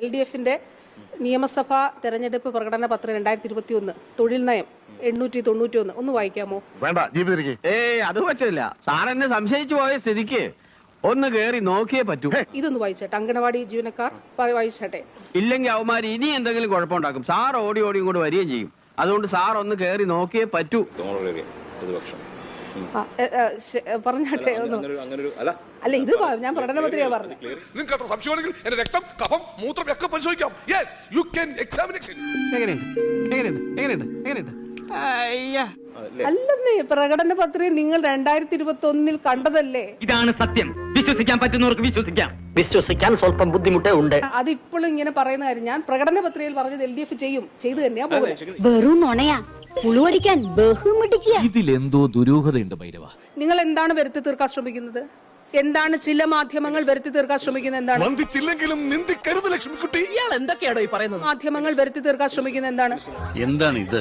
LDFന്റെ നിയമസഭാ തെരഞ്ഞെടുപ്പ് പ്രകടന പത്രം 2021 തൊഴിൽ നയം 891 ഒന്ന് വായിക്കാമോ? വേണ്ട, ജീവിതത്തിലേക്ക് അത് പറ്റില്ല. സാർ എന്നെ സംശയിച്ചു പോയ സ്ഥിതിക്ക് ഒന്ന് കേറി നോക്കിയേ പറ്റൂ. ഇതൊന്ന് വായിച്ചേട്ടെ, അംഗനവാടി ജീവനക്കാർ വായിച്ചേട്ടെ. ഇല്ലെങ്കിൽ അവന്മാർ ഇനി എന്തെങ്കിലും കുഴപ്പമുണ്ടാക്കും. സാർ ഓടി ഇങ്ങോട്ട് വരികയും ചെയ്യും. അതുകൊണ്ട് സാർ ഒന്ന് കേറി നോക്കിയേ പറ്റൂ. പറഞ്ഞാട്ടെ ഒന്ന്. അല്ല, ഇത് ഞാൻ പ്രകടനപത്രിക പറഞ്ഞു. നിങ്ങൾക്ക് അത്ര സംശയമാണെങ്കിൽ എന്റെ രക്തം, കഫം, മൂത്രം ഒക്കെ പരിശോധിക്കാം. Yes, you can examination. അല്ലെന്നേ, പ്രകടന പത്രിക നിങ്ങൾ 2021 കണ്ടതല്ലേ? ഇതാണ് സത്യം. വിശ്വസിക്കാൻ പറ്റുന്നവർക്ക് വിശ്വസിക്കാം. വിശ്വസിക്കാൻ സ്വല്പം ബുദ്ധിമുട്ടേ ഉണ്ട്. അതിപ്പോഴും ഇങ്ങനെ പറയുന്ന കാര്യം ഞാൻ പ്രകടന പത്രികയിൽ പറഞ്ഞത് LDF ചെയ്തു തന്നെയാ പോകുന്നത്. വെറും നുണയാ, പുളുവടിക്കാൻ ബഹുമിടിക്കുക. ഇതിലെന്തോ ദുരൂഹതയുണ്ട് ഭൈരവ. നിങ്ങൾ എന്താണ് വരുത്തി തീർക്കാൻ ശ്രമിക്കുന്നത്? എന്താണ് ചില മാധ്യമങ്ങൾ വരുത്തി തീർക്കാൻ ശ്രമിക്കുന്നത്? എന്താണ് വന്ദിച്ചില്ലെങ്കിലും നിന്ദിക്കരുത് ലക്ഷ്മിക്കുട്ടി. ഇയാൾ എന്തൊക്കെയാണോ ഈ പറയുന്നത്? മാധ്യമങ്ങൾ വരുത്തി തീർക്കാൻ ശ്രമിക്കുന്നത് എന്താണ്? എന്താണിത്?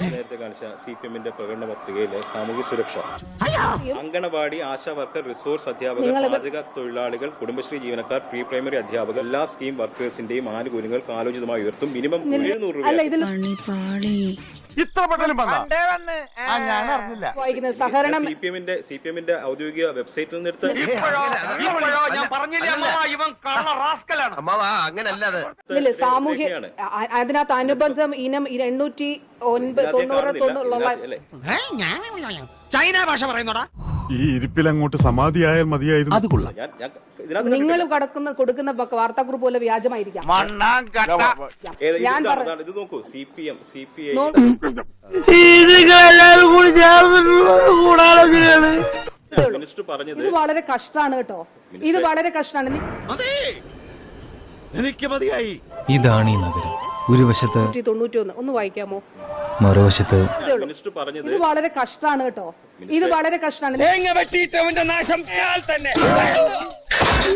നേരത്തെ കാണിച്ച CPM-ന്റെ പ്രകടന പത്രികയിലെ സാമൂഹ്യ സുരക്ഷ, അംഗനവാടി, ആശാ വർക്കർ, റിസോഴ്സ് അധ്യാപകർ, പാചക തൊഴിലാളികൾ, കുടുംബശ്രീ ജീവനക്കാർ, പ്രീ പ്രൈമറി അധ്യാപകർ, എല്ലാ സ്കീം വർക്കേഴ്സിന്റെയും ആനുകൂല്യങ്ങൾ കാലോചിതമായി ഉയർത്തും. മിനിമം 700 രൂപ. ഇത്ര പെട്ടെന്ന് ഞാൻ അറിഞ്ഞില്ല. വായിക്കുന്നത് സഹകരണം. CPM-ന്റെ ഔദ്യോഗിക വെബ്സൈറ്റിൽ നിന്ന് എടുത്ത് ഇതില് സാമൂഹ്യ അതിനകത്ത് അനുബന്ധം ഇനം 890 ചൈന ഭാഷ പറയുന്നോടാ. ഈ ഇരിപ്പിലങ്ങോട്ട് സമാധിയായാൽ മതിയായിരുന്നു. അത് കൊള്ളാം. നിങ്ങൾ കൊടുക്കുന്ന വാർത്താക്കുറിപ്പ് പോലെ വ്യാജമായിരിക്കാം. ഇത് നോക്കൂ, CPM, CPI. മിനിസ്റ്റർ പറഞ്ഞത് ഇത് വളരെ കഷ്ടമാണ് കേട്ടോ. ഇത് വളരെ കഷ്ടമാണ്. എനിക്ക് മതിയായി. ഇതാണ് ഈ നഗരം. ഒരു വശത്ത് 191 ഒന്ന് വായിക്കാമോ? മറുവശത്ത് മിനിസ്റ്റർ പറഞ്ഞത് ഇത് വളരെ കഷ്ടമാണ് കേട്ടോ. ഇത് വളരെ കഷ്ടമാണ്.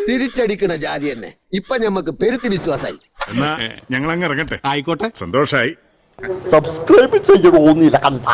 തിരിച്ചടിക്കണ ജാതി തന്നെ ഇപ്പൊ ഞമ്മക്ക് പെരുത്തി വിശ്വാസായി. എന്നാ ഞങ്ങൾ അങ്ങ് ഇറങ്ങട്ടെ. ആയിക്കോട്ടെ, സന്തോഷായി. സബ്സ്ക്രൈബ് ചെയ്യണോന്നില്ല കണ്ട.